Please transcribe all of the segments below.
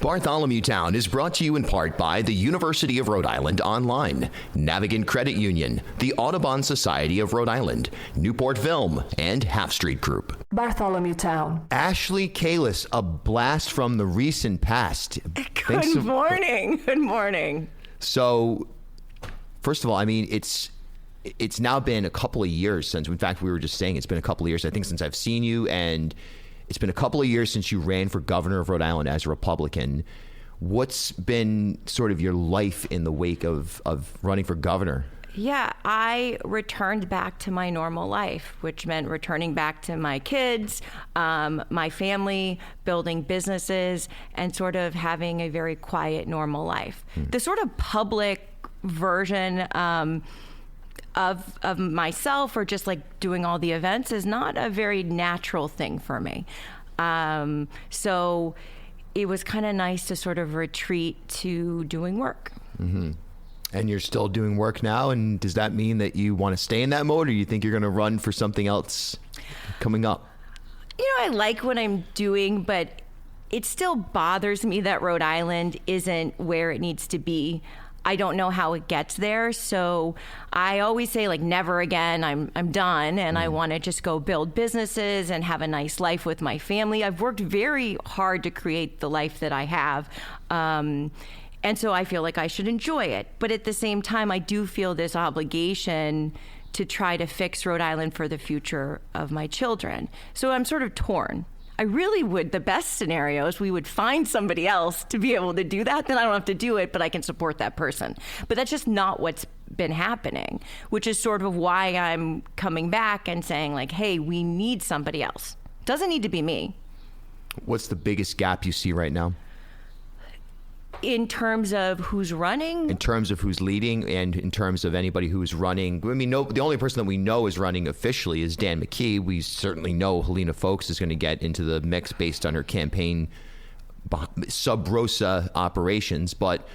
Bartholomew Town is brought to you in part by the University of Rhode Island Online, Navigant Credit Union, the Audubon Society of Rhode Island, Newport Film, and Half Street Group. Bartholomew Town. Ashley Kalus, a blast from the recent past. Good morning. Good morning. So, first of all, I mean, it's now been a couple of years since, in fact, we were just saying it's been a couple of years, I think, since I've seen you, and it's been a couple of years since you ran for governor of Rhode Island as a Republican. What's been sort of your life in the wake of running for governor? Yeah, I returned back to my normal life, which meant returning back to my kids, my family, building businesses, and sort of having a very quiet, normal life. The sort of public version of myself, or just like doing all the events, is not a very natural thing for me. So it was kind of nice to sort of retreat to doing work. Mm-hmm. And you're still doing work now, and does that mean that you want to stay in that mode, or you think you're going to run for something else coming up? You know, I like what I'm doing, but it still bothers me that Rhode Island isn't where it needs to be. I don't know how it gets there, so I always say, like, never again. I'm done, and I want to just go build businesses and have a nice life with my family. I've worked very hard to create the life that I have, and so I feel like I should enjoy it. But at the same time, I do feel this obligation to try to fix Rhode Island for the future of my children. So I'm sort of torn. I really would, the best scenario is we would find somebody else to be able to do that. Then I don't have to do it, but I can support that person. But that's just not what's been happening, which is sort of why I'm coming back and saying, like, hey, we need somebody else. Doesn't need to be me. What's the biggest gap you see right now? In terms of who's running? In terms of who's leading, and in terms of anybody who's running. I mean, the only person that we know is running officially is Dan McKee. We certainly know Helena Foulkes is going to get into the mix based on her campaign sub rosa operations. But,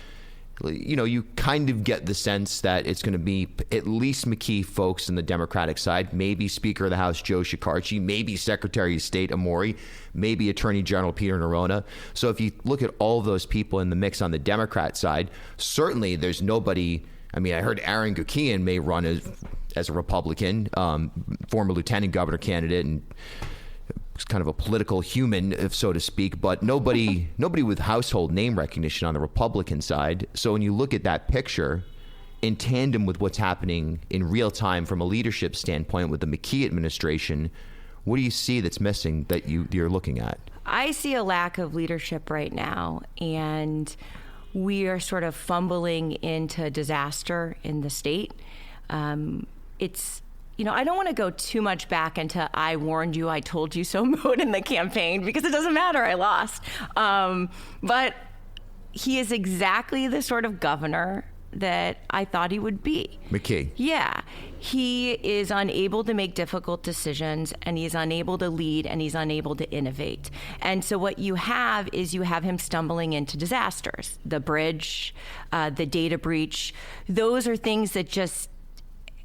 you know, you kind of get the sense that it's going to be at least McKee, Foulkes in the Democratic side, maybe Speaker of the House Joe Shekarchi, maybe Secretary of State Amori, maybe Attorney General Peter Nerona. So if you look at all those people in the mix on the Democrat side, certainly there's nobody. I mean, I heard Aaron Guckian may run as a Republican, former lieutenant governor candidate, and kind of a political human, if so to speak, but nobody with household name recognition on the Republican side. So when you look at that picture in tandem with what's happening in real time from a leadership standpoint with the McKee administration, what do you see that's missing that you're looking at? I see a lack of leadership right now, and we are sort of fumbling into disaster in the state. You know, I don't want to go too much back into I warned you, I told you so mode in the campaign, because it doesn't matter, I lost. But he is exactly the sort of governor that I thought he would be. McKee. Yeah. He is unable to make difficult decisions, and he's unable to lead, and he's unable to innovate. And so what you have is you have him stumbling into disasters. The bridge, the data breach, those are things that just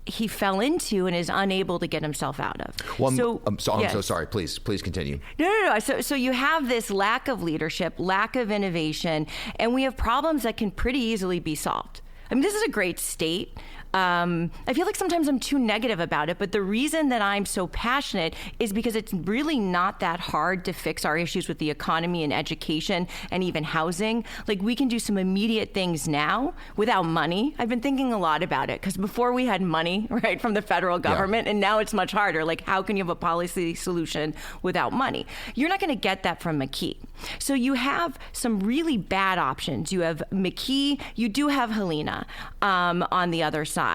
he fell into and is unable to get himself out of. Well, I'm so sorry. Please continue. No. So you have this lack of leadership, lack of innovation, and we have problems that can pretty easily be solved. I mean, this is a great state. I feel like sometimes I'm too negative about it, but the reason that I'm so passionate is because it's really not that hard to fix our issues with the economy and education and even housing. Like, we can do some immediate things now without money. I've been thinking a lot about it, because before we had money, right, from the federal government, and now it's much harder. Like, how can you have a policy solution without money? You're not going to get that from McKee. So you have some really bad options. You have McKee, you do have Helena on the other side.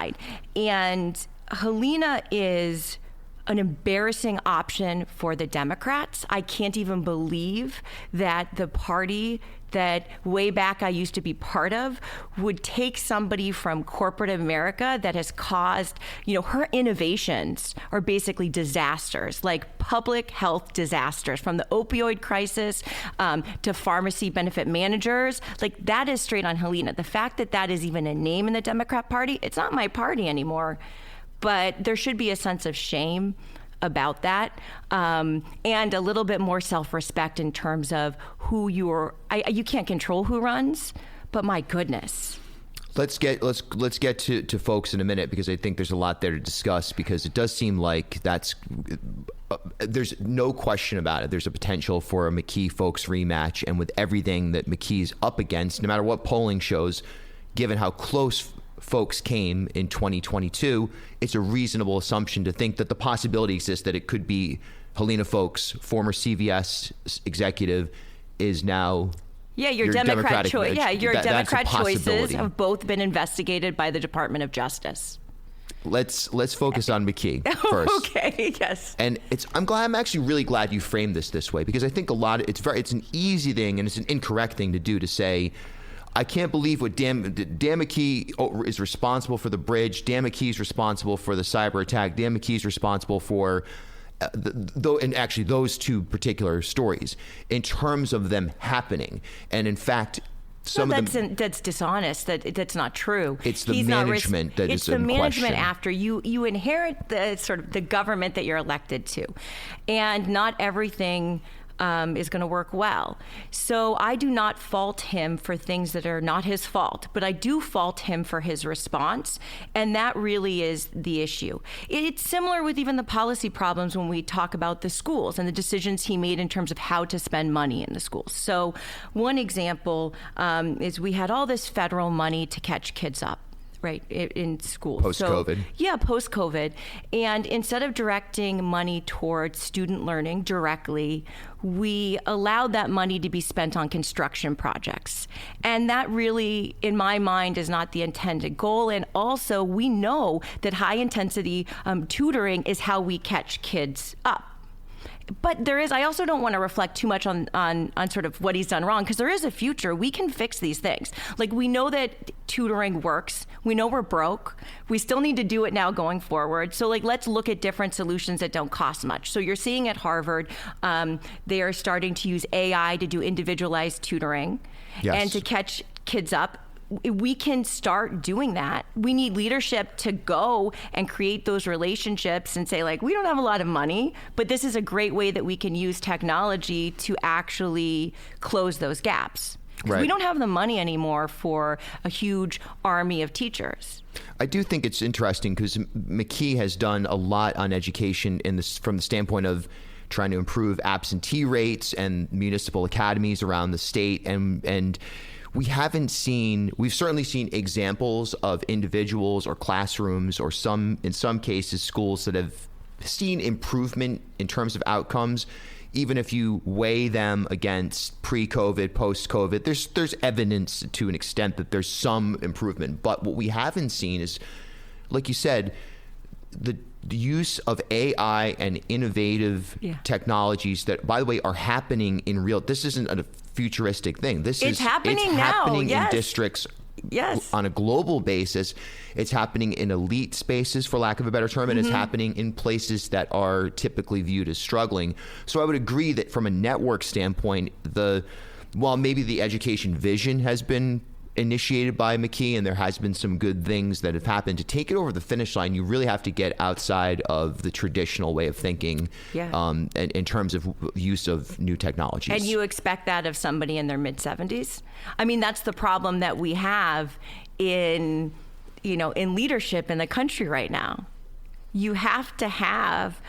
And Helena is an embarrassing option for the Democrats. I can't even believe that the party that way back I used to be part of would take somebody from corporate America that has caused, you know, her innovations are basically disasters, like public health disasters, from the opioid crisis to pharmacy benefit managers. Like, that is straight on Helena. The fact that that is even a name in the Democrat Party, it's not my party anymore, but there should be a sense of shame about that, and a little bit more self-respect in terms of who you can't control who runs, but my goodness. Let's get to folks in a minute, because I think there's a lot there to discuss, because it does seem like there's no question about it. There's a potential for a McKee-Folks rematch, and with everything that McKee's up against, no matter what polling shows, given how close Folks came in 2022, it's a reasonable assumption to think that the possibility exists that it could be Helena Folks, former CVS executive, is now... Yeah, your Democratic choice. Yeah, your Democrat choices have both been investigated by the Department of Justice. Let's focus on McKee first. Okay, yes. And I'm actually really glad you framed this way, because I think it's an easy thing and it's an incorrect thing to do, to say, I can't believe what Dan McKee is responsible for the bridge. Dan McKee is responsible for the cyber attack. Dan McKee is responsible for and actually those two particular stories in terms of them happening. And in fact, that's dishonest. That's not true. It's the management that is in question. It's the management after you inherit the sort of the government that you're elected to, and not everything is going to work well. So I do not fault him for things that are not his fault, but I do fault him for his response, and that really is the issue. It's similar with even the policy problems when we talk about the schools and the decisions he made in terms of how to spend money in the schools. So one example is we had all this federal money to catch kids up, right, in schools. Post-COVID. Post-COVID. And instead of directing money towards student learning directly, we allowed that money to be spent on construction projects. And that really, in my mind, is not the intended goal. And also, we know that high-intensity tutoring is how we catch kids up. But I also don't want to reflect too much on sort of what he's done wrong, because there is a future. We can fix these things. Like, we know that tutoring works. We know we're broke. We still need to do it now going forward. So, let's look at different solutions that don't cost much. So you're seeing at Harvard, they are starting to use AI to do individualized tutoring and to catch kids up. We can start doing that. We need leadership to go and create those relationships and say, we don't have a lot of money, but this is a great way that we can use technology to actually close those gaps. Right. We don't have the money anymore for a huge army of teachers. I do think it's interesting, because McKee has done a lot on education from the standpoint of trying to improve absentee rates and municipal academies around the state, and we've certainly seen examples of individuals or classrooms or in some cases schools that have seen improvement in terms of outcomes. Even if you weigh them against pre-COVID, post-COVID, there's evidence to an extent that there's some improvement. But what we haven't seen is, like you said, the use of AI and innovative technologies that, by the way, are happening in real. This isn't a futuristic thing. It's happening now. In districts. Yes. On a global basis. It's happening in elite spaces, for lack of a better term, and it's happening in places that are typically viewed as struggling. So I would agree that from a network standpoint, while maybe the education vision has been initiated by McKee, and there has been some good things that have happened, to take it over the finish line, you really have to get outside of the traditional way of thinking in terms of use of new technologies. And you expect that of somebody in their mid-70s? I mean, that's the problem that we have in leadership in the country right now. You have to have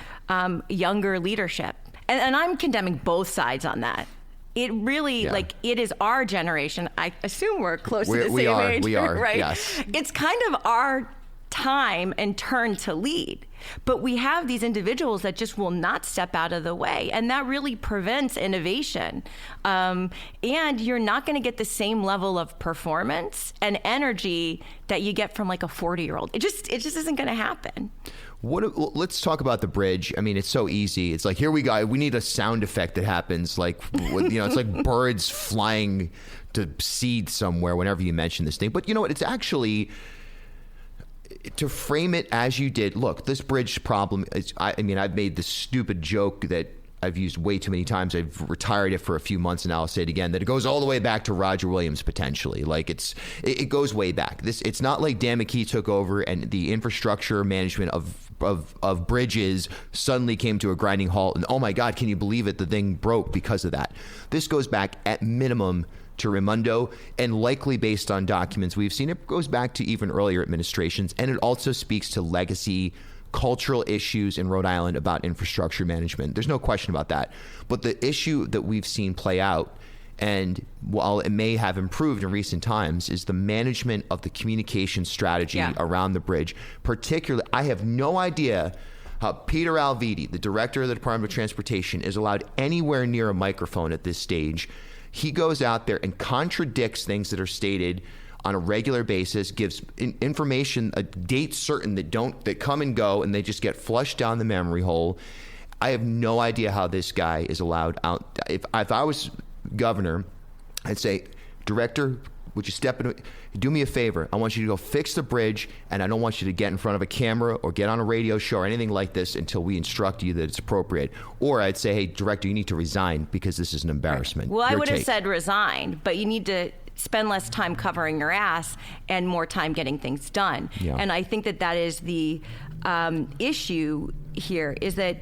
younger leadership. And I'm condemning both sides on that. It really, it is our generation. I assume we're close to the same age. We are, right? Yes. It's kind of our time and turn to lead. But we have these individuals that just will not step out of the way. And that really prevents innovation. And you're not going to get the same level of performance and energy that you get from a 40-year-old. It just isn't going to happen. Let's talk about the bridge. I mean, it's so easy. It's here we go. We need a sound effect that happens, it's like birds flying to seed somewhere whenever you mention this thing. But you know what? It's actually, to frame it as you did, look, this bridge problem is, I've made this stupid joke that I've used way too many times. I've retired it for a few months, and I'll say it again, that it goes all the way back to Roger Williams, potentially. Like, it goes way back. It's not like Dan McKee took over and the infrastructure management of bridges suddenly came to a grinding halt, and oh my God, can you believe it? The thing broke because of that. This goes back at minimum to Raimondo, and likely based on documents we've seen, it goes back to even earlier administrations, and it also speaks to legacy cultural issues in Rhode Island about infrastructure management. There's no question about that. But the issue that we've seen play out, and while it may have improved in recent times, is the management of the communication strategy around the bridge. Particularly, I have no idea how Peter Alviti, the director of the Department of Transportation, is allowed anywhere near a microphone at this stage. He goes out there and contradicts things that are stated on a regular basis, gives information, a date certain that come and go, and they just get flushed down the memory hole. I have no idea how this guy is allowed out. If I was governor, I'd say, Director, would you step in? Do me a favor. I want you to go fix the bridge, and I don't want you to get in front of a camera or get on a radio show or anything like this until we instruct you that it's appropriate. Or I'd say, hey, Director, you need to resign because this is an embarrassment. Well, I would have said resign, but you need to spend less time covering your ass and more time getting things done. Yeah. And I think that is the issue here, is that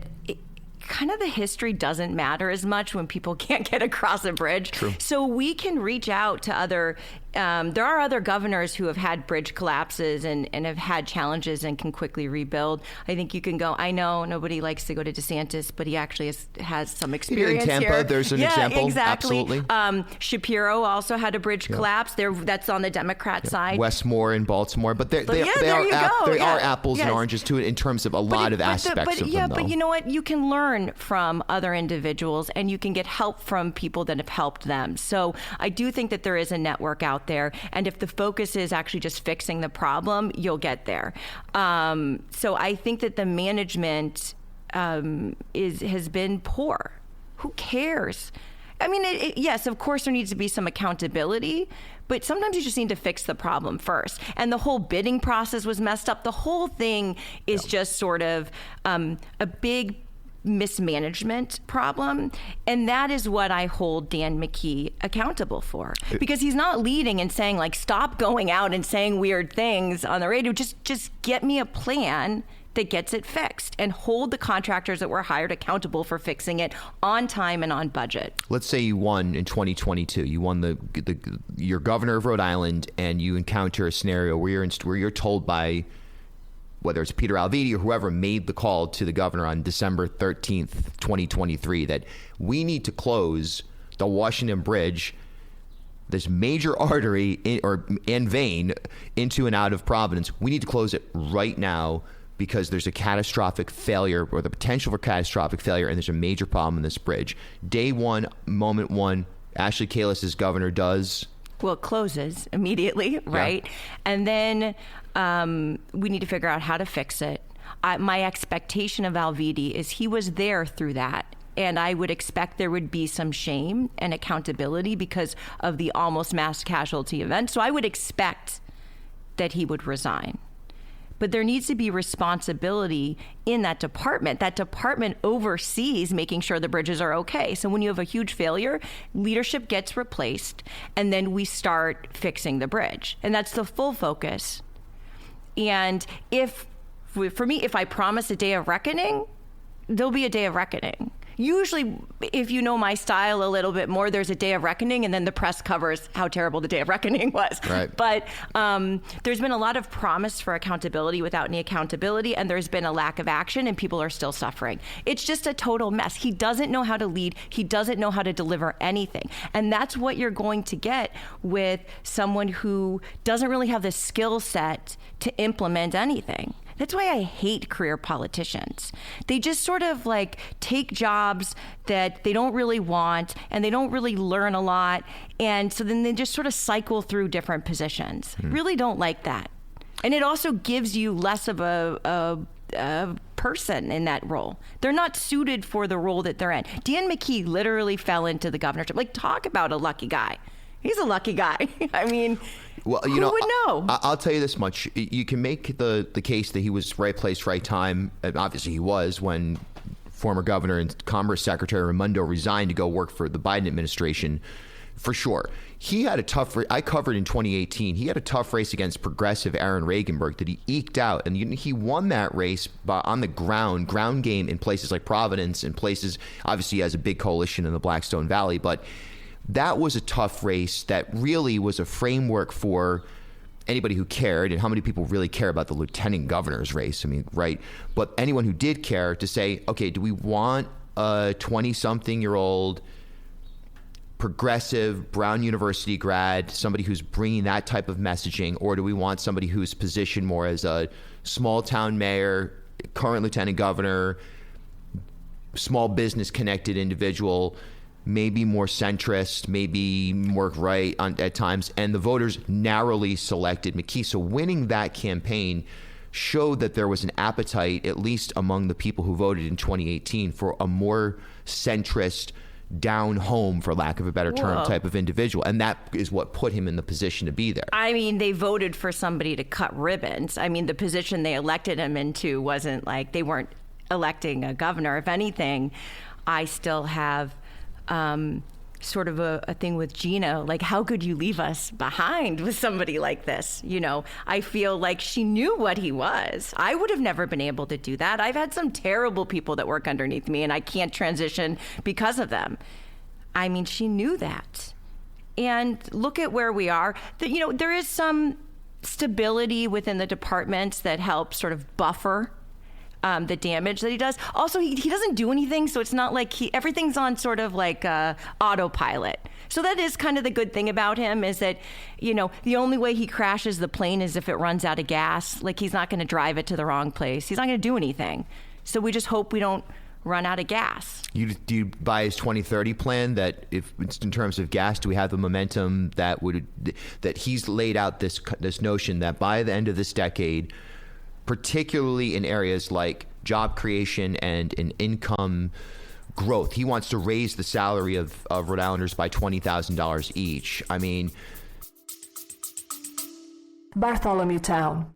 kind of the history doesn't matter as much when people can't get across a bridge. True. So we can reach out to other, there are other governors who have had bridge collapses and have had challenges and can quickly rebuild. I think you can go, I know nobody likes to go to DeSantis, but he actually has some experience in Tampa, here. There's an example. Exactly. Absolutely. Shapiro also had a bridge collapse. That's on the Democrat side. Westmore in Baltimore. But they are apples and oranges to it in terms of a lot of aspects of them, though. But you know what? You can learn from other individuals, and you can get help from people that have helped them. So I do think that there is a network out there, and if the focus is actually just fixing the problem, you'll get there. So I think that the management has been poor. Who cares? I mean, yes, of course there needs to be some accountability, but sometimes you just need to fix the problem first. And the whole bidding process was messed up. The whole thing is just sort of a big mismanagement problem, and that is what I hold Dan McKee accountable for, because he's not leading and saying, like, stop going out and saying weird things on the radio, just get me a plan that gets it fixed and hold the contractors that were hired accountable for fixing it on time and on budget. Let's say you won in 2022. You won you're governor of Rhode Island, and you encounter a scenario where you're told by, whether it's Peter Alviti or whoever made the call to the governor on December 13th, 2023, that we need to close the Washington Bridge, this major artery and vein into and out of Providence. We need to close it right now because there's a catastrophic failure, or the potential for catastrophic failure, and there's a major problem in this bridge. Day one, moment one, Ashley Kalus as governor does... Well, it closes immediately, right? Yeah. And then we need to figure out how to fix it. My expectation of Alviti is he was there through that. And I would expect there would be some shame and accountability because of the almost mass casualty event. So I would expect that he would resign. But there needs to be responsibility in that department. That department oversees making sure the bridges are okay. So when you have a huge failure, leadership gets replaced, and then we start fixing the bridge. And that's the full focus. And for me, if I promise a day of reckoning, there'll be a day of reckoning. Usually, if you know my style a little bit more, there's a day of reckoning, and then the press covers how terrible the day of reckoning was. Right. But there's been a lot of promise for accountability without any accountability, and there's been a lack of action, and people are still suffering. It's just a total mess. He doesn't know how to lead. He doesn't know how to deliver anything. And that's what you're going to get with someone who doesn't really have the skill set to implement anything. That's why I hate career politicians. They just sort of like take jobs that they don't really want, and they don't really learn a lot. And so then they just sort of cycle through different positions. Really don't like that. And it also gives you less of a person in that role. They're not suited for the role that they're in. Dan McKee literally fell into the governorship. Like, talk about a lucky guy. He's a lucky guy. I mean, well, who would know? I'll tell you this much. You can make the case that he was right place, right time. And obviously he was when former governor and Commerce Secretary Raimondo resigned to go work for the Biden administration, for sure. He had a tough, I covered in 2018, he had a tough race against progressive Aaron Regenberg that he eked out. And he won that race on the ground game in places like Providence and places, obviously he has a big coalition in the Blackstone Valley. But that was a tough race that really was a framework for anybody who cared, and how many people really care about the lieutenant governor's race? I mean, right. But anyone who did care to say, okay, do we want a 20-something-year-old progressive Brown University grad, somebody who's bringing that type of messaging, or do we want somebody who's positioned more as a small town mayor, current lieutenant governor, small business connected individual, maybe more centrist, maybe more right at times? And the voters narrowly selected McKee. So winning that campaign showed that there was an appetite, at least among the people who voted in 2018, for a more centrist, down home, for lack of a better term, type of individual. And that is what put him in the position to be there. I mean, they voted for somebody to cut ribbons. I mean, the position they elected him into wasn't like they weren't electing a governor. If anything, I still have sort of a thing with Gina, like, how could you leave us behind with somebody like this? You know, I feel like she knew what he was. I would have never been able to do that. I've had some terrible people that work underneath me, and I can't transition because of them. I mean, she knew that. And look at where we are. You know, there is some stability within the departments that help sort of buffer the damage that he does. Also, he doesn't do anything, so it's not like everything's on sort of like autopilot. So that is kind of the good thing about him, is that, you know, the only way he crashes the plane is if it runs out of gas. Like, he's not going to drive it to the wrong place. He's not going to do anything. So we just hope we don't run out of gas. Do you buy his 2030 plan, that if in terms of gas, do we have the momentum that he's laid out this notion that by the end of this decade, particularly in areas like job creation and in income growth, he wants to raise the salary of Rhode Islanders by $20,000 each. I mean, Bartholomew Town.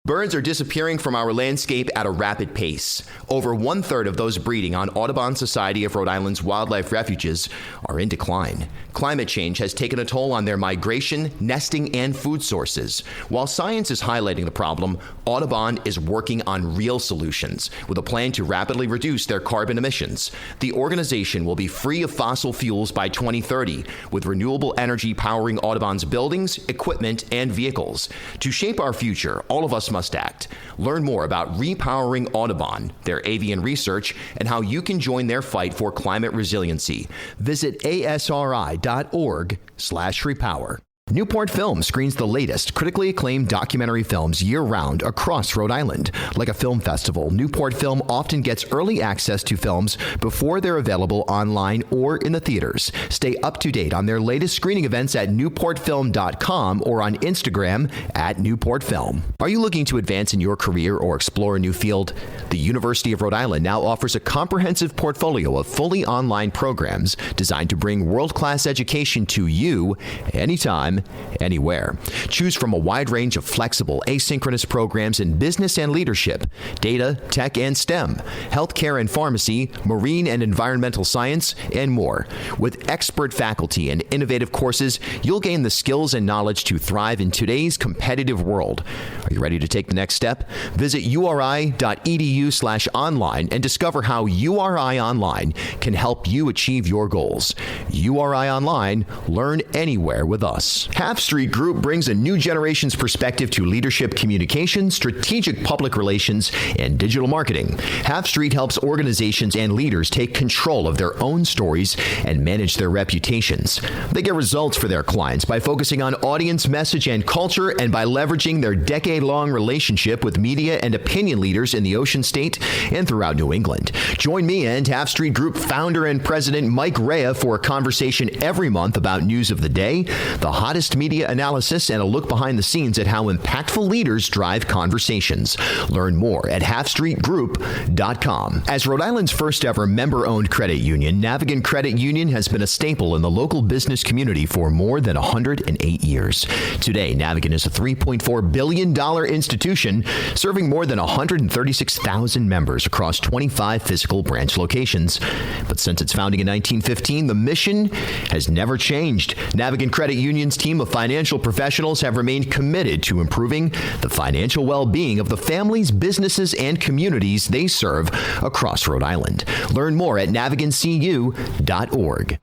Birds are disappearing from our landscape at a rapid pace. Over 1/3 of those breeding on Audubon Society of Rhode Island's wildlife refuges are in decline. Climate change has taken a toll on their migration, nesting, and food sources. While science is highlighting the problem, Audubon is working on real solutions with a plan to rapidly reduce their carbon emissions. The organization will be free of fossil fuels by 2030, with renewable energy powering Audubon's buildings, equipment, and vehicles. To shape our future, all of us must act. Learn more about repowering Audubon, their avian research, and how you can join their fight for climate resiliency. Visit asri.org/repower. Newport Film screens the latest critically acclaimed documentary films year-round across Rhode Island. Like a film festival, Newport Film often gets early access to films before they're available online or in the theaters. Stay up to date on their latest screening events at newportfilm.com or on Instagram @NewportFilm. Are you looking to advance in your career or explore a new field? The University of Rhode Island now offers a comprehensive portfolio of fully online programs designed to bring world-class education to you anytime, anywhere. Choose from a wide range of flexible, asynchronous programs in business and leadership, data, tech, and STEM, healthcare and pharmacy, marine and environmental science, and more. With expert faculty and innovative courses, you'll gain the skills and knowledge to thrive in today's competitive world. Are you ready to take the next step? Visit uri.edu/online and discover how URI Online can help you achieve your goals. URI Online, learn anywhere with us. Half Street Group brings a new generation's perspective to leadership communication, strategic public relations, and digital marketing. Half Street helps organizations and leaders take control of their own stories and manage their reputations. They get results for their clients by focusing on audience, message, and culture, and by leveraging their decade-long relationship with media and opinion leaders in the Ocean State and throughout New England. Join me and Half Street Group founder and president Mike Rea for a conversation every month about news of the day, the hot hottest media analysis and a look behind the scenes at how impactful leaders drive conversations. Learn more at halfstreetgroup.com. As Rhode Island's first ever member-owned credit union, Navigant Credit Union has been a staple in the local business community for more than 108 years. Today, Navigant is a $3.4 billion institution serving more than 136,000 members across 25 physical branch locations. But since its founding in 1915, the mission has never changed. Navigant Credit Union's team of financial professionals have remained committed to improving the financial well-being of the families, businesses, and communities they serve across Rhode Island. Learn more at navigantcu.org.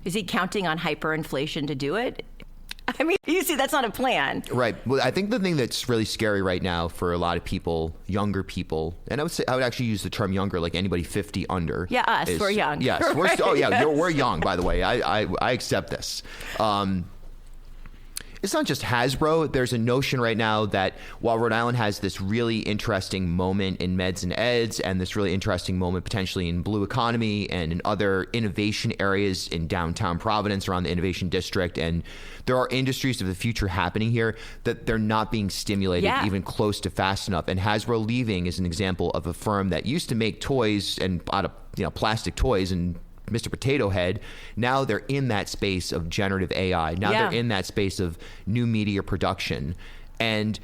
Is he counting on hyperinflation to do it? I mean, you see, that's not a plan. Right. Well, I think the thing that's really scary right now for a lot of people, younger people, and I would actually use the term younger, like anybody 50 under. Yeah, us. We're young. Yes. Right? We're young, by the way. I accept this. It's not just Hasbro. There's a notion right now that while Rhode Island has this really interesting moment in meds and eds and this really interesting moment potentially in blue economy and in other innovation areas in downtown Providence around the innovation district, and there are industries of the future happening here, that they're not being stimulated even close to fast enough. And Hasbro leaving is an example of a firm that used to make toys and out of plastic toys and Mr. Potato Head. Now they're in that space of generative AI. Now they're in that space of new media production. And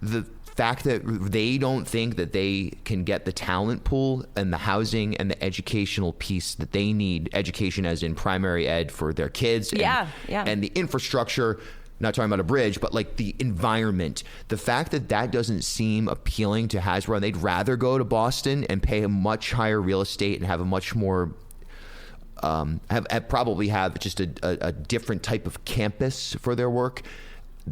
the fact that they don't think that they can get the talent pool and the housing and the educational piece that they need, education as in primary ed for their kids and the infrastructure, not talking about a bridge, but like the environment, the fact that that doesn't seem appealing to Hasbro, and they'd rather go to Boston and pay a much higher real estate and have a much more probably have just a different type of campus for their work.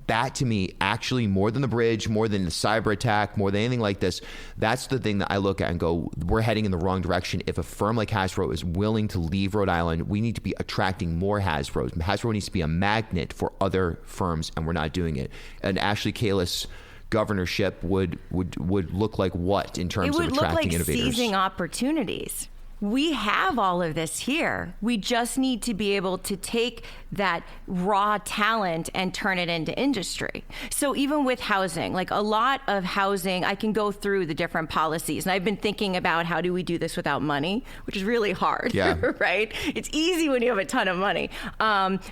That to me, actually, more than the bridge, more than the cyber attack, more than anything like this, that's the thing that I look at and go, we're heading in the wrong direction. If a firm like Hasbro is willing to leave Rhode Island, we need to be attracting more Hasbros. Hasbro needs to be a magnet for other firms, and we're not doing it. An Ashley Kalus governorship would look like what in terms of attracting innovators? It would look like seizing opportunities. We have all of this here. We just need to be able to take that raw talent and turn it into industry. So even with housing, like a lot of housing, I can go through the different policies. And I've been thinking about how do we do this without money, which is really hard, right? It's easy when you have a ton of money.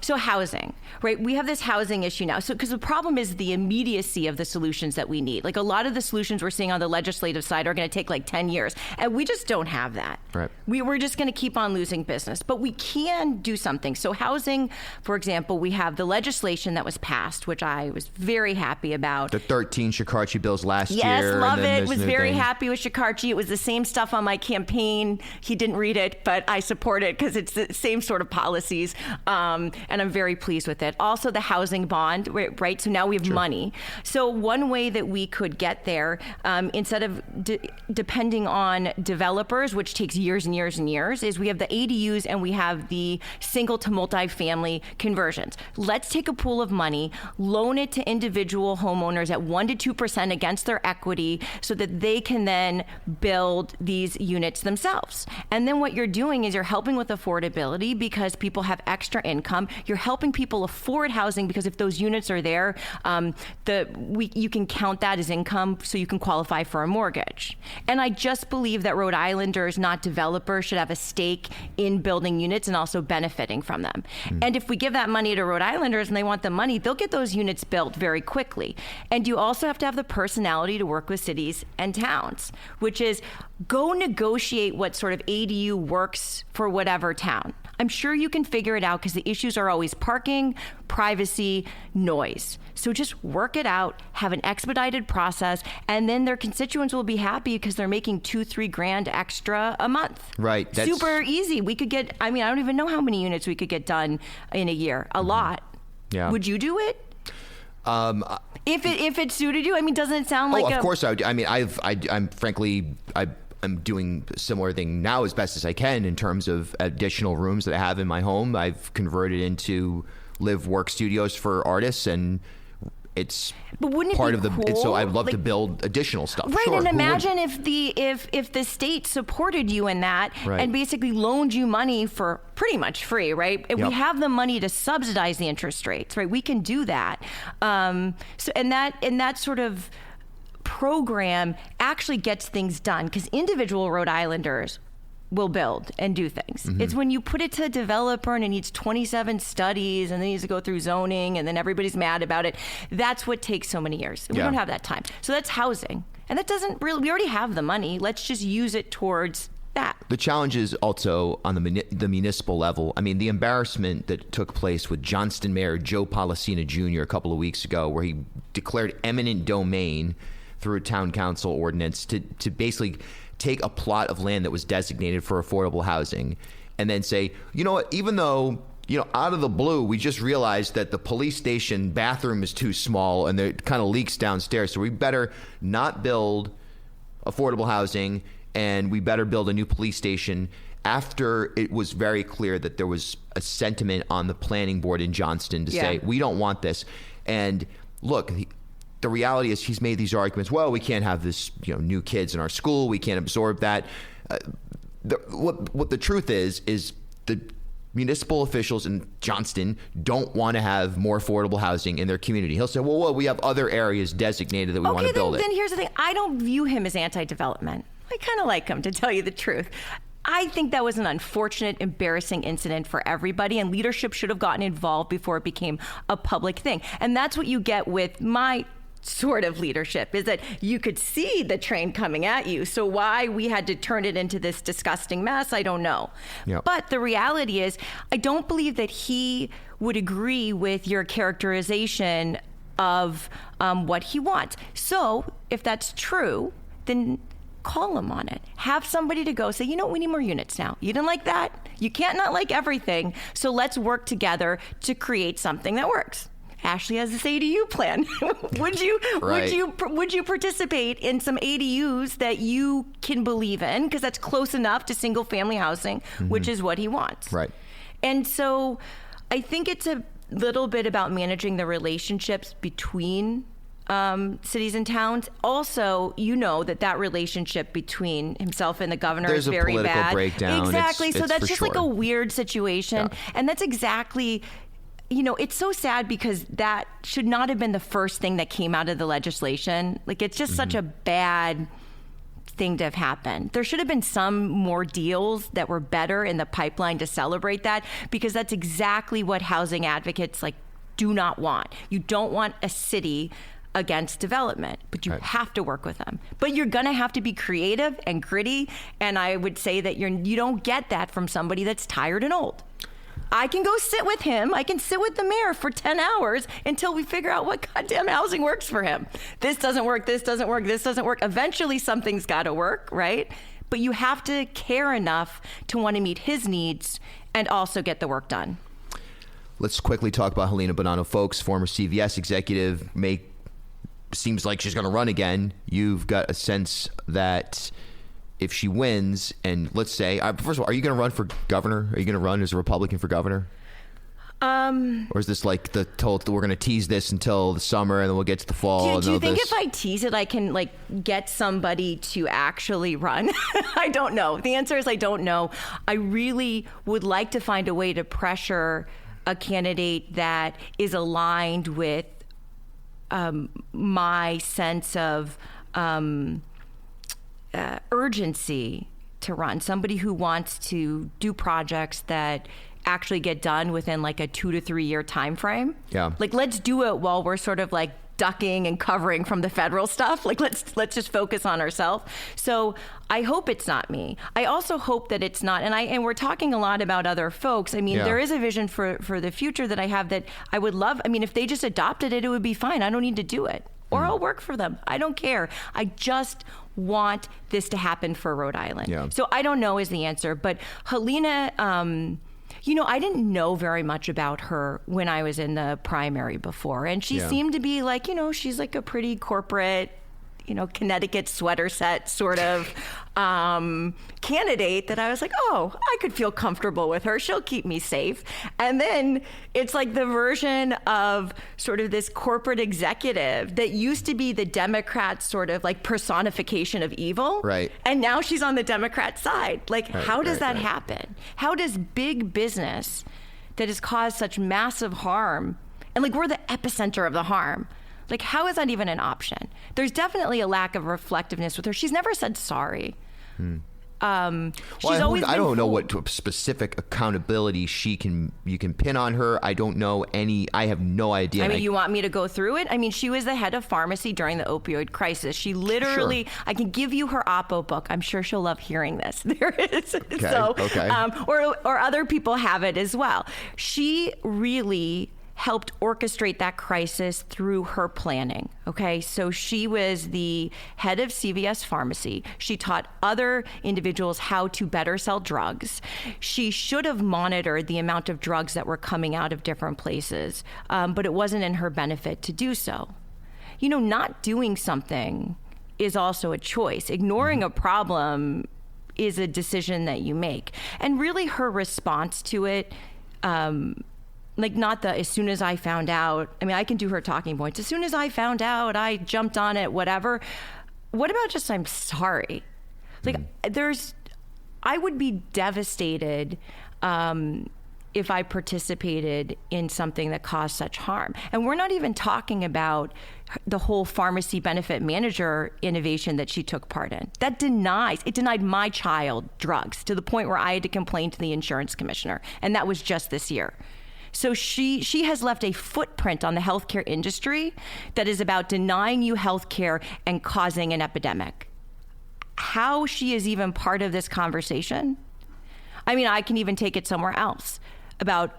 So housing, right? We have this housing issue now. So because the problem is the immediacy of the solutions that we need. Like a lot of the solutions we're seeing on the legislative side are going to take like 10 years. And we just don't have that. Right. We're just going to keep on losing business, but we can do something. So housing, for example, we have the legislation that was passed, which I was very happy about. The 13 Shikarchi bills last year. Yes, love it. Was very happy with Shikarchi. It was the same stuff on my campaign. He didn't read it, but I support it because it's the same sort of policies, and I'm very pleased with it. Also, the housing bond, right? So now we have money. So one way that we could get there, instead of depending on developers, which takes years and years and years, is we have the ADUs and we have the single to multifamily conversions. Let's take a pool of money, loan it to individual homeowners at 1% to 2% against their equity so that they can then build these units themselves. And then what you're doing is you're helping with affordability because people have extra income. You're helping people afford housing because if those units are there, you can count that as income so you can qualify for a mortgage. And I just believe that Rhode Islanders, not developers, should have a stake in building units and also benefiting from them. And if we give that money to Rhode Islanders and they want the money, they'll get those units built very quickly. And you also have to have the personality to work with cities and towns, which is go negotiate what sort of ADU works for whatever town. I'm sure you can figure it out because the issues are always parking, privacy, noise. So just work it out, have an expedited process, and then their constituents will be happy because they're making $2-3 grand extra a month. Right. That's super easy. We could get, I don't even know how many units we could get done in a year. A lot. Yeah. Would you do it? If it suited you? Doesn't it sound like of course I would. I'm doing a similar thing now as best as I can in terms of additional rooms that I have in my home. I've converted into live work studios for artists and it's but wouldn't it part be of the. cool? So I'd love Like, to build additional stuff. Right, Sure, and who imagine wouldn't? if the state supported you in that Right. and basically loaned you money for pretty much free, right? And Yep. we have the money to subsidize the interest rates, right? We can do that. So and that sort of program actually gets things done because individual Rhode Islanders will build and do things. Mm-hmm. It's when you put it to a developer and it needs 27 studies and then needs to go through zoning and then everybody's mad about it. That's what takes so many years. We Yeah. don't have that time. So that's housing. And that doesn't really, we already have the money. Let's just use it towards that. The challenge is also on the municipal level. I mean, the embarrassment that took place with Johnston Mayor Joe Policina Jr. a couple of weeks ago, where he declared eminent domain through a town council ordinance to basically take a plot of land that was designated for affordable housing and then say, you know what, even though, out of the blue, we just realized that the police station bathroom is too small and it kind of leaks downstairs, so we better not build affordable housing and we better build a new police station, after it was very clear that there was a sentiment on the planning board in Johnston to say, we don't want this. And look, the reality is he's made these arguments. Well, we can't have this, new kids in our school. We can't absorb that. What the truth is the municipal officials in Johnston don't want to have more affordable housing in their community. He'll say, well, we have other areas designated that we want to build then here's the thing. I don't view him as anti-development. I kind of like him, to tell you the truth. I think that was an unfortunate, embarrassing incident for everybody, and leadership should have gotten involved before it became a public thing. And that's what you get with my sort of leadership, is that you could see the train coming at you. So why we had to turn it into this disgusting mess, I don't know. Yep. But the reality is, I don't believe that he would agree with your characterization of what he wants. So if that's true, then call him on it. Have somebody to go say, we need more units now. You didn't like that? You can't not like everything. So let's work together to create something that works. Ashley has this ADU plan. Would you participate in some ADUs that you can believe in, because that's close enough to single family housing, which is what he wants. Right. And so I think it's a little bit about managing the relationships between cities and towns. Also, that relationship between himself and the governor is very bad. There's a political breakdown. Exactly. So that's just like a sure. weird situation. Yeah. And that's exactly, it's so sad because that should not have been the first thing that came out of the legislation. Like, it's just such a bad thing to have happened. There should have been some more deals that were better in the pipeline to celebrate that, because that's exactly what housing advocates do not want. You don't want a city against development, but you have to work with them. But you're going to have to be creative and gritty, and I would say that you don't get that from somebody that's tired and old. I can go sit with him. I can sit with the mayor for 10 hours until we figure out what goddamn housing works for him. This doesn't work. This doesn't work. This doesn't work. Eventually, something's got to work, right? But you have to care enough to want to meet his needs and also get the work done. Let's quickly talk about Helena Bonanno Folks, former CVS executive. Seems like she's going to run again. You've got a sense that if she wins, and let's say, first of all, are you going to run for governor? Are you going to run as a Republican for governor? Or is this like we're going to tease this until the summer and then we'll get to the fall? Do you think if I tease it, I can get somebody to actually run? I don't know. The answer is I don't know. I really would like to find a way to pressure a candidate that is aligned with my sense of urgency to run. Somebody who wants to do projects that actually get done within a 2 to 3 year time frame. Yeah. Let's do it while we're sort of ducking and covering from the federal stuff. Let's just focus on ourselves. So I hope it's not me. I also hope that it's not, and we're talking a lot about other folks. I mean, there is a vision for the future that I have that I would love. I mean, if they just adopted it, it would be fine. I don't need to do it. Or I'll work for them. I don't care. I just want this to happen for Rhode Island. Yeah. So I don't know is the answer. But Helena, I didn't know very much about her when I was in the primary before. And she seemed to be she's a pretty corporate, Connecticut sweater set sort of candidate that I was like, oh, I could feel comfortable with her. She'll keep me safe. And then it's like the version of sort of this corporate executive that used to be the Democrat sort of like personification of evil. Right. And now she's on the Democrat side. Like, how does that happen? How does big business that has caused such massive harm, and like we're the epicenter of the harm, like, how is that even an option? There's definitely a lack of reflectiveness with her. She's never said sorry. She's always been I don't know fooled. what specific accountability you can pin on her. I don't know any. I have no idea. I mean, you want me to go through it? I mean, she was the head of pharmacy during the opioid crisis. She literally, Sure. I can give you her oppo book. I'm sure she'll love hearing this. There is. Okay. Or other people have it as well. She really helped orchestrate that crisis through her planning. Okay, so she was the head of CVS Pharmacy. She taught other individuals how to better sell drugs. She should have monitored the amount of drugs that were coming out of different places, but it wasn't in her benefit to do so. Not doing something is also a choice. Ignoring a problem is a decision that you make. And really her response to it, like not the, as soon as I found out, I mean, I can do her talking points. As soon as I found out, I jumped on it, whatever. What about just, I'm sorry? Like I would be devastated if I participated in something that caused such harm. And we're not even talking about the whole pharmacy benefit manager innovation that she took part in. It denied my child drugs to the point where I had to complain to the insurance commissioner. And that was just this year. So she has left a footprint on the healthcare industry that is about denying you healthcare and causing an epidemic. How she is even part of this conversation? I mean, I can even take it somewhere else about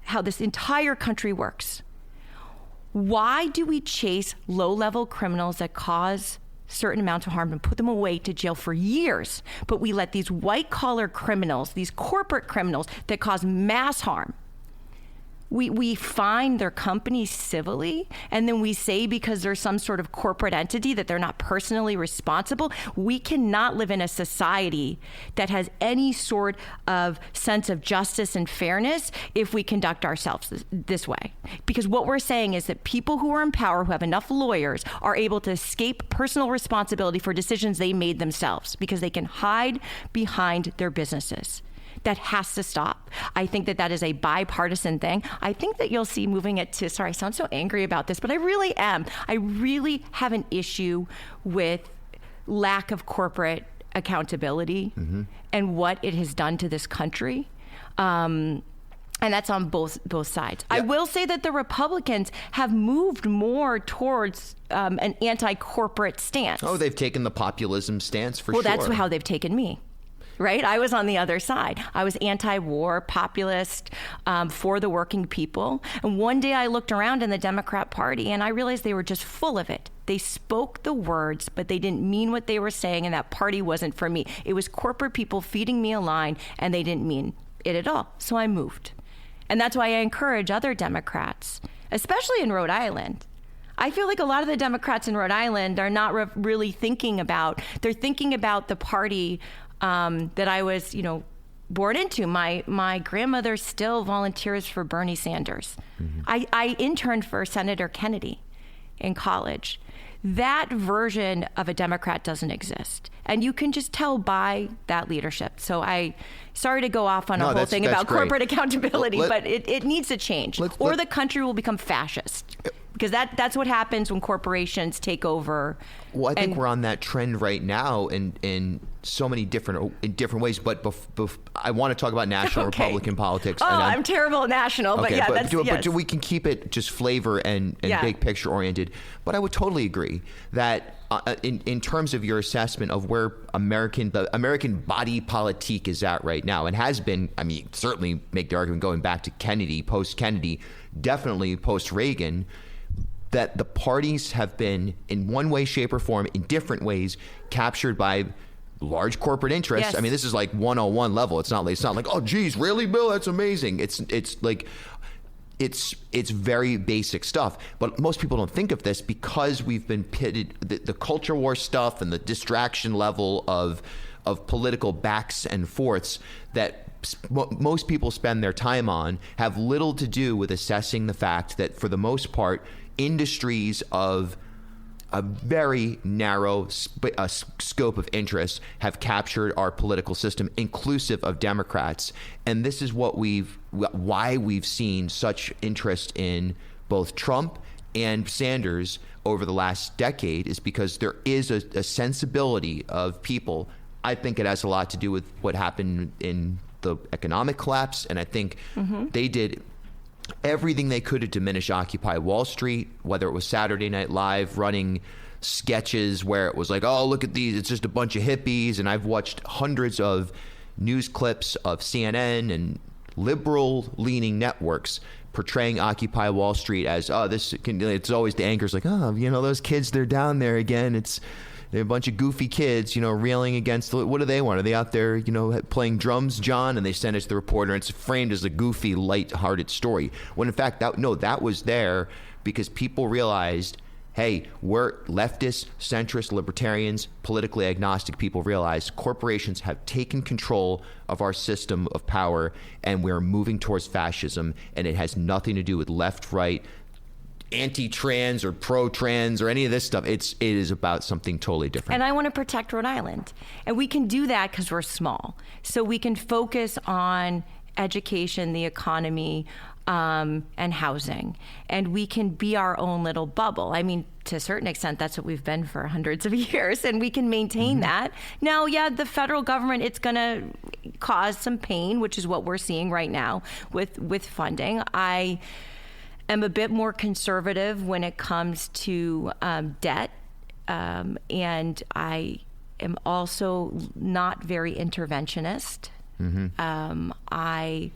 how this entire country works. Why do we chase low-level criminals that cause certain amounts of harm and put them away to jail for years, but we let these white-collar criminals, these corporate criminals that cause mass harm, we fine their companies civilly, and then we say because there's some sort of corporate entity that they're not personally responsible? We cannot live in a society that has any sort of sense of justice and fairness if we conduct ourselves this way. Because what we're saying is that people who are in power, who have enough lawyers, are able to escape personal responsibility for decisions they made themselves because they can hide behind their businesses. That has to stop. I think that is a bipartisan thing. I think that you'll see moving it to, sorry, I sound so angry about this, but I really am. I really have an issue with lack of corporate accountability and what it has done to this country. And that's on both sides. Yeah. I will say that the Republicans have moved more towards an anti-corporate stance. Oh, they've taken the populism stance for sure. Well, that's how they've taken me. Right? I was on the other side. I was anti-war, populist, for the working people. And one day I looked around in the Democrat Party and I realized they were just full of it. They spoke the words, but they didn't mean what they were saying, and that party wasn't for me. It was corporate people feeding me a line, and they didn't mean it at all. So I moved. And that's why I encourage other Democrats, especially in Rhode Island. I feel like a lot of the Democrats in Rhode Island are not really thinking about, they're thinking about the party that I was, born into. My grandmother still volunteers for Bernie Sanders. I interned for Senator Kennedy in college. That version of a Democrat doesn't exist. And you can just tell by that leadership. So sorry to go off on a whole thing about corporate accountability, but it needs to change. Or the country will become fascist. Because that's what happens when corporations take over. Well, I think we're on that trend right now in so many different ways. But I want to talk about national Republican politics. Oh, I'm terrible at national, but yeah, but we can keep it just flavor and big picture oriented. But I would totally agree that in terms of your assessment of where the American body politique is at right now, and has been, I mean, certainly make the argument going back to Kennedy, post-Kennedy, definitely post-Reagan, that the parties have been, in one way, shape, or form, in different ways, captured by large corporate interests. Yes. I mean, this is like 101 level. It's not like, oh, geez, really, Bill? That's amazing. It's like, it's very basic stuff, but most people don't think of this because we've been pitted, the culture war stuff and the distraction level of political backs and forths that most people spend their time on have little to do with assessing the fact that, for the most part, industries of a very narrow scope of interest have captured our political system, inclusive of Democrats. And this is why we've seen such interest in both Trump and Sanders over the last decade, is because there is a sensibility of people. I think it has a lot to do with what happened in the economic collapse, and I think they did everything they could to diminish Occupy Wall Street, whether it was Saturday Night Live running sketches where it was like, oh, look at these, it's just a bunch of hippies. And I've watched hundreds of news clips of CNN and liberal-leaning networks portraying Occupy Wall Street as, it's always the anchors like, those kids, they're down there again. They're a bunch of goofy kids, reeling against, what do they want? Are they out there, playing drums, John? And they send it to the reporter, and it's framed as a goofy, light-hearted story. When in fact, that was there because people realized, hey, we're leftists, centrist, libertarians, politically agnostic people realized corporations have taken control of our system of power, and we're moving towards fascism, and it has nothing to do with left, right, anti-trans or pro-trans or any of this stuff. It is about something totally different. And I want to protect Rhode Island. And we can do that because we're small. So we can focus on education, the economy, and housing. And we can be our own little bubble. I mean, to a certain extent, that's what we've been for hundreds of years, and we can maintain that. Now, the federal government, it's going to cause some pain, which is what we're seeing right now with funding. I am a bit more conservative when it comes to debt, and I am also not very interventionist. I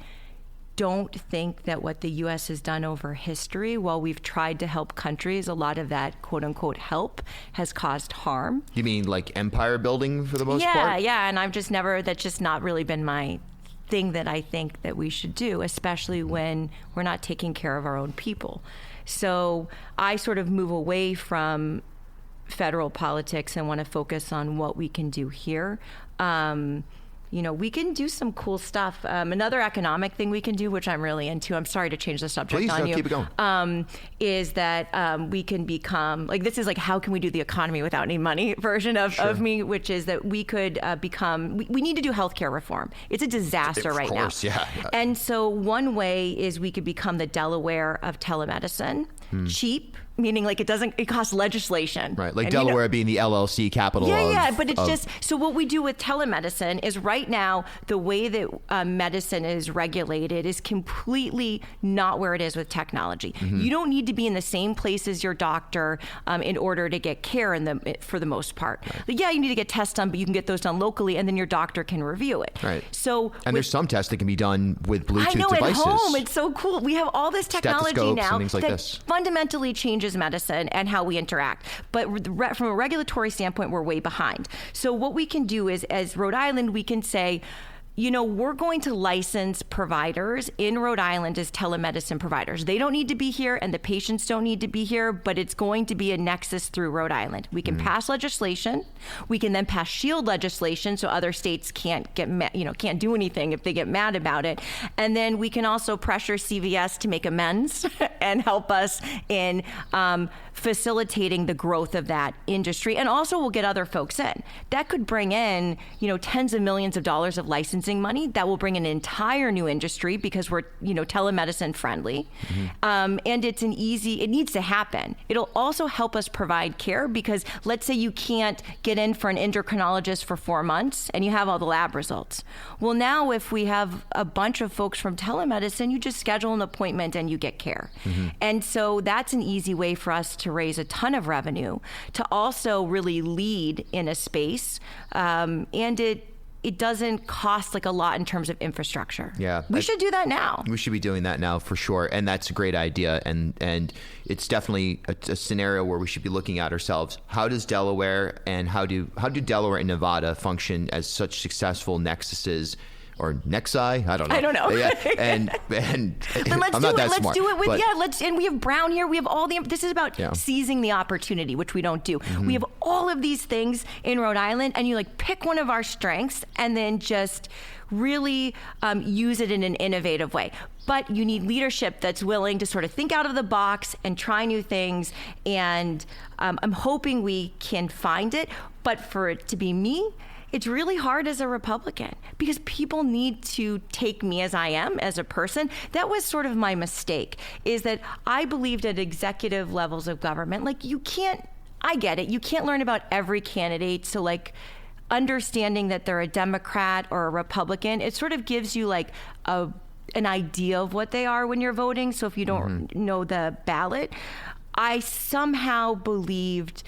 don't think that what the U.S. has done over history, while we've tried to help countries, a lot of that quote unquote help has caused harm. You mean like empire building for the most part? Yeah, and that's just not really been my thing that I think that we should do, especially when we're not taking care of our own people. So I sort of move away from federal politics and want to focus on what we can do here. We can do some cool stuff. Another economic thing we can do, which I'm really into, I'm sorry to change the subject on you. Keep it going. Is that we can become, this is how can we do the economy without any money version of me, which is that we could become, we need to do healthcare reform. It's a disaster right now. Yeah. And so one way is we could become the Delaware of telemedicine, cheap, meaning it costs legislation. Right, like Delaware being the LLC capital but it's so what we do with telemedicine is right now, the way that medicine is regulated is completely not where it is with technology. You don't need to be in the same place as your doctor in order to get care for the most part. Right. You need to get tests done, but you can get those done locally, and then your doctor can review it. Right. So there's some tests that can be done with Bluetooth devices. At home, it's so cool. We have all this technology now and things like this. Fundamentally changes medicine and how we interact. But from a regulatory standpoint, we're way behind. So what we can do is, as Rhode Island, we can say, we're going to license providers in Rhode Island as telemedicine providers. They don't need to be here, and the patients don't need to be here, but it's going to be a nexus through Rhode Island. We can pass legislation. We can then pass shield legislation, so other states can't can't do anything if they get mad about it. And then we can also pressure CVS to make amends and help us in facilitating the growth of that industry. And also we'll get other folks in. That could bring in, tens of millions of dollars of licensing money. That will bring an entire new industry because we're, telemedicine friendly. And it needs to happen. It'll also help us provide care because let's say you can't get in for an endocrinologist for 4 months and you have all the lab results. Well, now if we have a bunch of folks from telemedicine, you just schedule an appointment and you get care. And so that's an easy way for us to raise a ton of revenue, to also really lead in a space. And it doesn't cost a lot in terms of infrastructure. Yeah. We should do that now. We should be doing that now for sure. And that's a great idea. And it's definitely a scenario where we should be looking at ourselves. How does Delaware and how do Delaware and Nevada function as such successful nexuses or Nexi. I don't know. I don't know. Yeah, and but let's I'm do not it. that Let's smart, do it with but, and we have Brown here. We have all the. This is about seizing the opportunity, which we don't do. We have all of these things in Rhode Island, and you like pick one of our strengths and then just really use it in an innovative way. But you need leadership that's willing to sort of think out of the box and try new things. And I'm hoping we can find it. But for it to be me, it's really hard as a Republican because people need to take me as I am as a person. That was sort of my mistake, is that I believed at executive levels of government, like I get it. You can't learn about every candidate. So like understanding that they're a Democrat or a Republican, it sort of gives you like an idea of what they are when you're voting. So if you don't know the ballot, I somehow believed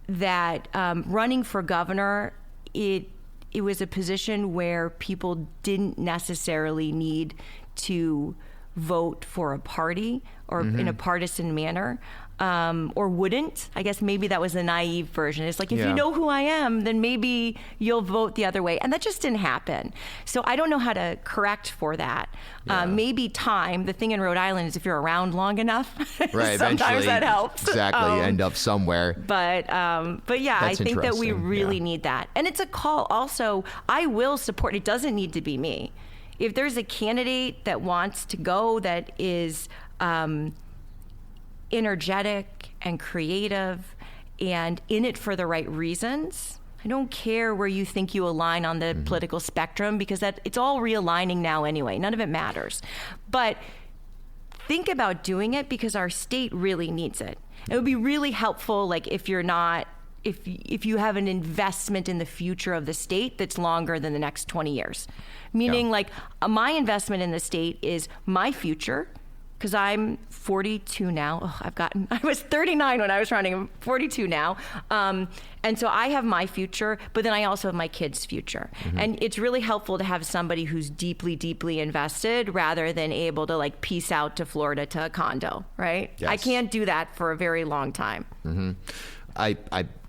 that running for governor, it was a position where people didn't necessarily need to vote for a party or in a partisan manner, or wouldn't. I guess maybe that was the naive version. It's like, if you know who I am, then maybe you'll vote the other way. And that just didn't happen. So I don't know how to correct for that. Maybe time. The thing in Rhode Island is if you're around long enough, right, sometimes that helps. Exactly. You end up somewhere. But yeah, I think that we really need that. And it's a call. Also, I will support. It doesn't need to be me. If there's a candidate that wants to go that is energetic and creative and in it for the right reasons, I don't care where you think you align on the political spectrum, because it's all realigning now anyway. None of it matters. But think about doing it because our state really needs it. It would be really helpful, like if you have an investment in the future of the state that's longer than the next 20 years. Meaning like my investment in the state is my future, because I'm 42 now. I was 39 when I was running. I'm 42 now. And so I have my future, but then I also have my kids' future. And it's really helpful to have somebody who's deeply, deeply invested rather than able to like piece out to Florida to a condo, right? Yes. I can't do that for a very long time. I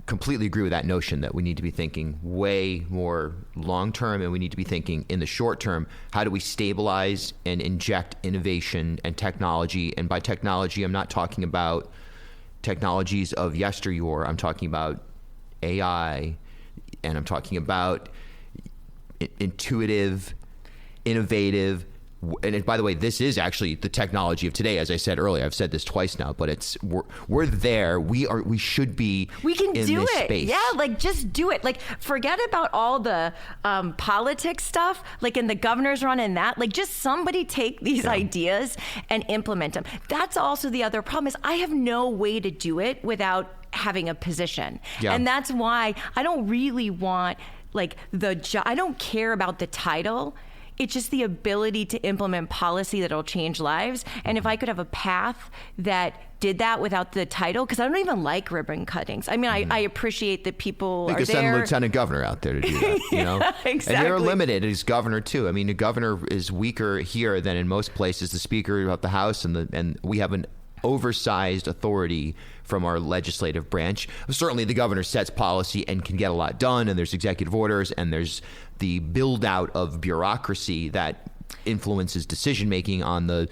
completely agree with that notion that we need to be thinking way more long-term, and we need to be thinking in the short term, how do we stabilize and inject innovation and technology? And by technology, I'm not talking about technologies of yesteryear. I'm talking about AI, and I'm talking about intuitive, innovative. And by the way, this is actually the technology of today. As I said earlier, I've said this twice now, but we're there. We should be. We can in do this it. Space. Yeah, like just do it. Like forget about all the politics stuff. Like in the governor's run and that. Like just somebody take these ideas and implement them. That's also the other problem is I have no way to do it without having a position, and that's why I don't really want like the job. I don't care about the title. It's just the ability to implement policy that'll change lives. And if I could have a path that did that without the title, because I don't even like ribbon cuttings. I mean, I appreciate that people are there. You could send a lieutenant governor out there to do that, you know? Exactly. And they're limited as governor, too. I mean, the governor is weaker here than in most places. The Speaker of the House and we have an oversized authority from our legislative branch. Certainly the governor sets policy and can get a lot done, and there's executive orders, and there's the build out of bureaucracy that influences decision making on the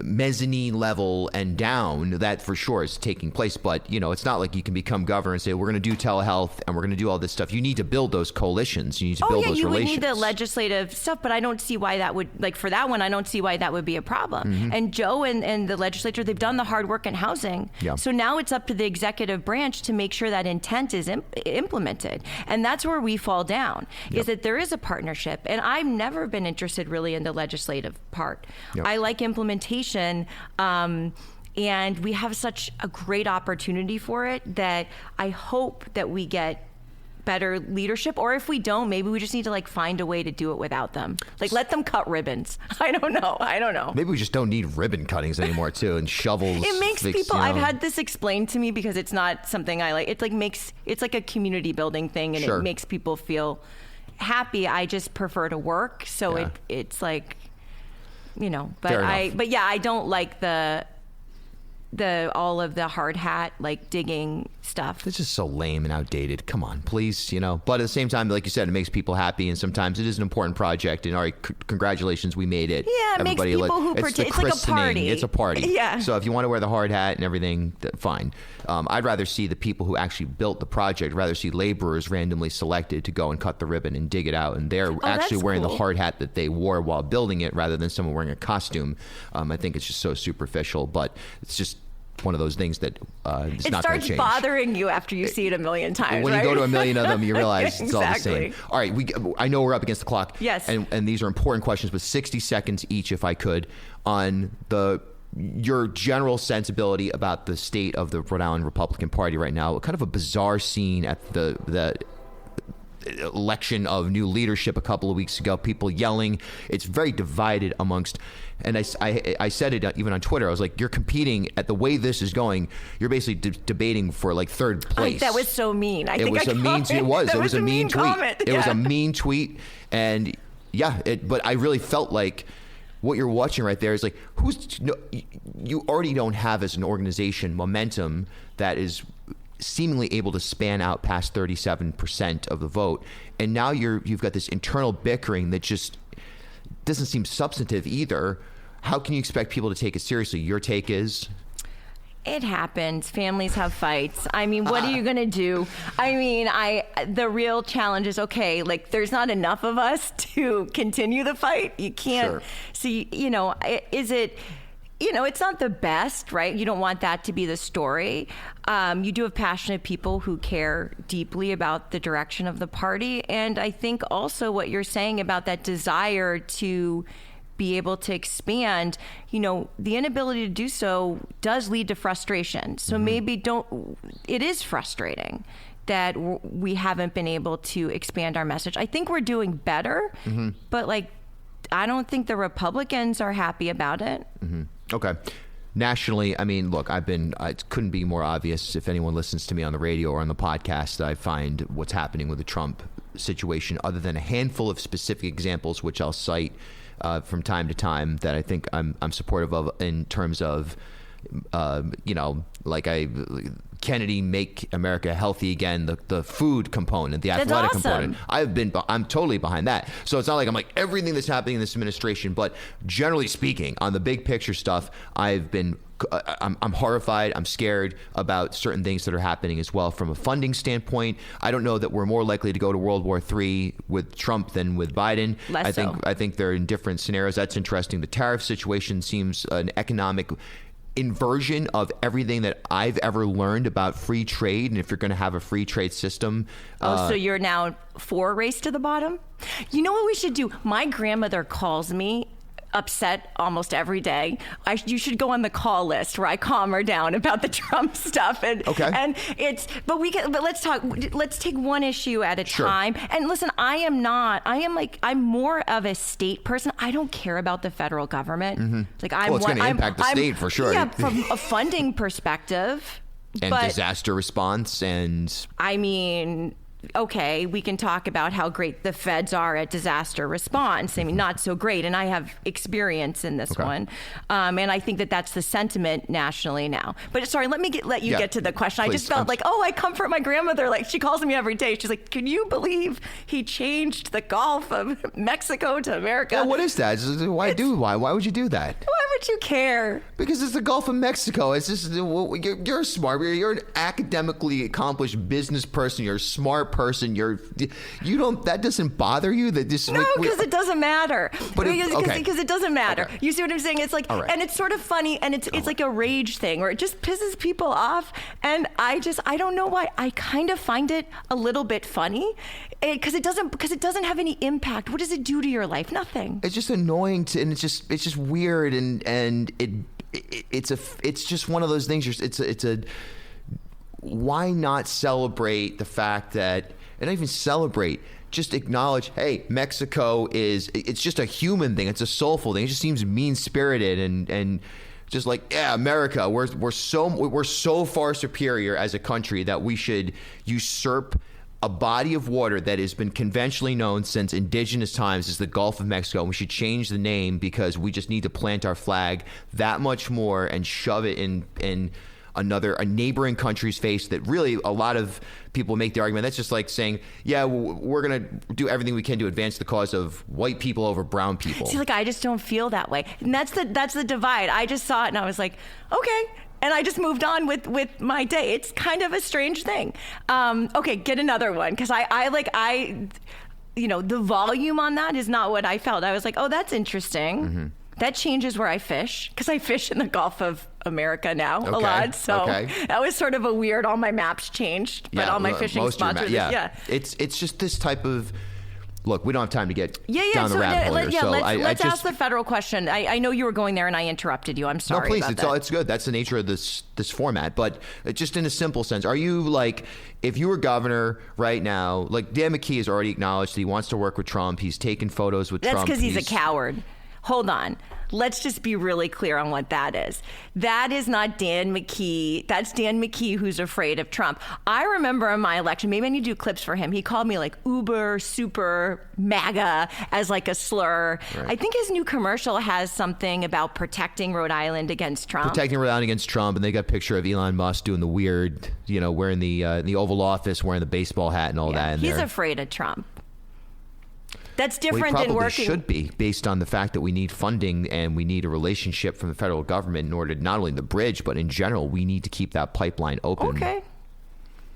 mezzanine level and down. That for sure is taking place, but it's not like you can become governor and say we're going to do telehealth and we're going to do all this stuff. You need to build those coalitions. You need to build those relations. You would need the legislative stuff, but I don't see why that would, like for that one, I don't see why that would be a problem. And Joe and the legislature, they've done the hard work in housing. So now it's up to the executive branch to make sure that intent is implemented. And that's where we fall down, is that there is a partnership. And I've never been interested really in the legislative part. I like implementation. And we have such a great opportunity for it that I hope that we get better leadership, or if we don't, maybe we just need to like find a way to do it without them. Like let them cut ribbons. I don't know. Maybe we just don't need ribbon cuttings anymore too, and shovels. It makes people, I've had this explained to me because it's not something I like. It's like a community building thing, and it makes people feel happy. I just prefer to work. So it's like, but I don't like the all of the hard hat, like digging stuff. It's just so lame and outdated. Come on, please, But at the same time, like you said, it makes people happy, and sometimes it is an important project. And all right, congratulations, we made it. Yeah, it makes people who participate. It's like a party. It's a party. Yeah. So if you want to wear the hard hat and everything, fine. I'd rather see the people who actually built the project. I'd rather see laborers randomly selected to go and cut the ribbon and dig it out, and they're actually wearing the hard hat that they wore while building it, rather than someone wearing a costume. I think it's just so superficial, but it's just one of those things that it's not going to change. It starts bothering you after you see it a million times. When you go to a million of them, you realize it's all the Exactly. same. All right, I know we're up against the clock. Yes. And these are important questions, but 60 seconds each, if I could, on your general sensibility about the state of the Rhode Island Republican Party right now. Kind of a bizarre scene at the election of new leadership a couple of weeks ago. People yelling. It's very divided amongst. And I said it even on Twitter. I was like, you're competing at the way this is going. You're basically debating for like third place. That was so mean. It was a mean tweet. It was a mean tweet. Comment. It was a mean tweet. And but I really felt like what you're watching right there is like, you already don't have as an organization momentum that is seemingly able to span out past 37% of the vote. And now you've got this internal bickering that just doesn't seem substantive either. How can you expect people to take it seriously? Your take is? It happens. Families have fights. I mean, what are you going to do? I mean, the real challenge is, okay, like there's not enough of us to continue the fight. You can't see, is it, it's not the best, right? You don't want that to be the story. You do have passionate people who care deeply about the direction of the party. And I think also what you're saying about that desire to be able to expand, the inability to do so does lead to frustration. So maybe it is frustrating that we haven't been able to expand our message. I think we're doing better, but I don't think the Republicans are happy about it. Okay. Nationally, I mean, look, it couldn't be more obvious if anyone listens to me on the radio or on the podcast that I find what's happening with the Trump situation, other than a handful of specific examples, which I'll cite from time to time, that I think I'm supportive of in terms of, Kennedy Make America Healthy Again, the food component, the athletic component. I'm totally behind that. So it's not like I'm like everything that's happening in this administration, but generally speaking, on the big picture stuff, I'm horrified. I'm scared about certain things that are happening as well from a funding standpoint. I don't know that we're more likely to go to World War III with Trump than with Biden. I think they're in different scenarios. That's interesting. The tariff situation seems an economic inversion of everything that I've ever learned about free trade. And if you're going to have a free trade system. So you're now for race to the bottom? You know what we should do? My grandmother calls me upset almost every day. You should go on the call list where I calm her down about the Trump stuff. And let's take one issue at a time. And listen, I'm more of a state person. I don't care about the federal government. It's going to impact the state for sure. Yeah, from a funding perspective. And disaster response okay, we can talk about how great the feds are at disaster response. I mean, not so great. And I have experience in this one. And I think that that's the sentiment nationally now. But sorry, let you get to the question. Please. I just felt I comfort my grandmother. Like, she calls me every day. She's like, can you believe he changed the Gulf of Mexico to America? Yeah, what is that? Why would you do that? Why would you care? Because it's the Gulf of Mexico. It's just, you're smart. You're an academically accomplished business person. You're a smart person. That doesn't bother you? Because it doesn't matter. Because it doesn't matter. Okay. You see what I'm saying? It's like, and it's sort of funny, and it's like a rage thing where it just pisses people off. And I don't know why. I kind of find it a little bit funny because it doesn't have any impact. What does it do to your life? Nothing. It's just annoying and it's just weird and it's just one of those things. Why not celebrate the fact that, and not even celebrate, just acknowledge, hey, Mexico it's just a human thing. It's a soulful thing. It just seems mean-spirited and just like, yeah, America, we're so far superior as a country that we should usurp a body of water that has been conventionally known since indigenous times as the Gulf of Mexico. And we should change the name because we just need to plant our flag that much more and shove it in a neighboring country's face. That really a lot of people make the argument that's just like saying, yeah, we're going to do everything we can to advance the cause of white people over brown people. See, like, I just don't feel that way. And that's the divide. I just saw it and I was like, okay. And I just moved on with my day. It's kind of a strange thing. Okay, get another one. Because I the volume on that is not what I felt. I was like, oh, that's interesting. Mm-hmm. That changes where I fish, because I fish in the Gulf of America now a lot. So that was sort of a weird, all my maps changed, but all my fishing spots are It's just this type of, look, we don't have time to get down the rabbit hole here. Let's ask the federal question. I know you were going there and I interrupted you. I'm sorry. No, please. About It's good. That's the nature of this format. But just in a simple sense, are you like, if you were governor right now, like Dan McKee has already acknowledged that he wants to work with Trump. He's taken photos with Trump. That's because he's a coward. Hold on. Let's just be really clear on what that is. That is not Dan McKee. That's Dan McKee who's afraid of Trump. I remember in my election, maybe I need to do clips for him. He called me like uber, super, MAGA as like a slur. Right. I think his new commercial has something about protecting Rhode Island against Trump. Protecting Rhode Island against Trump. And they got a picture of Elon Musk doing the weird, wearing the Oval Office, wearing the baseball hat and all that. He's afraid of Trump. That's different than working. Should be, based on the fact that we need funding and we need a relationship from the federal government in order to not only the bridge, but in general, we need to keep that pipeline open. Okay.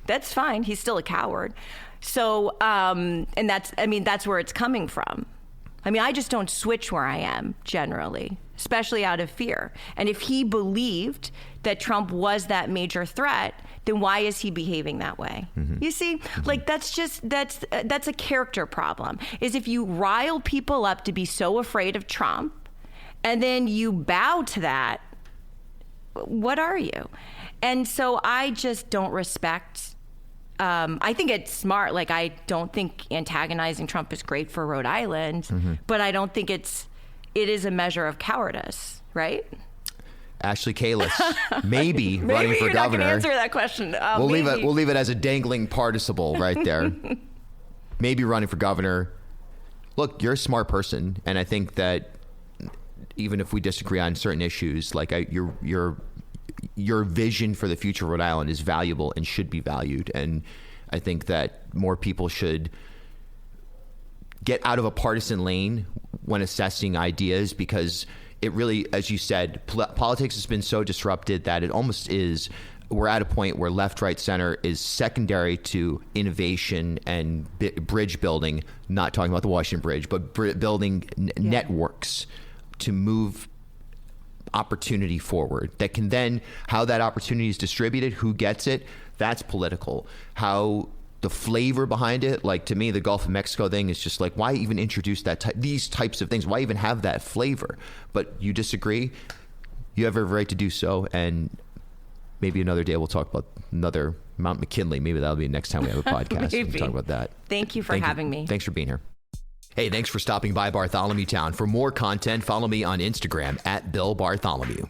That's fine. He's still a coward. So, and that's where it's coming from. I just don't switch where I am generally, especially out of fear. And if he believed that Trump was that major threat, then why is he behaving that way? Mm-hmm. You see, like that's a character problem. Is if you rile people up to be so afraid of Trump and then you bow to that, what are you? And so I just don't respect. I think it's smart. Like, I don't think antagonizing Trump is great for Rhode Island, but I don't think it is a measure of cowardice, right? Ashley Kalus, maybe running for governor. Maybe you're not going to answer that question. We'll leave it as a dangling participle right there. Maybe running for governor. Look, you're a smart person, and I think that even if we disagree on certain issues, like your vision for the future of Rhode Island is valuable and should be valued. And I think that more people should get out of a partisan lane when assessing ideas, because it really, as you said, politics has been so disrupted that it almost is, we're at a point where left, right, center is secondary to innovation and bridge building, not talking about the Washington Bridge, but building networks to move opportunity forward that can then, how that opportunity is distributed, who gets it, that's political. How the flavor behind it, like to me, the Gulf of Mexico thing is just like, why even introduce these types of things? Why even have that flavor? But you disagree, you have every right to do so. And maybe another day we'll talk about another Mount McKinley. Maybe that'll be next time we have a podcast. We'll talk about that. Thank you for having me. Thanks for being here. Hey, thanks for stopping by Bartholomew Town. For more content, follow me on Instagram @Bill Bartholomew.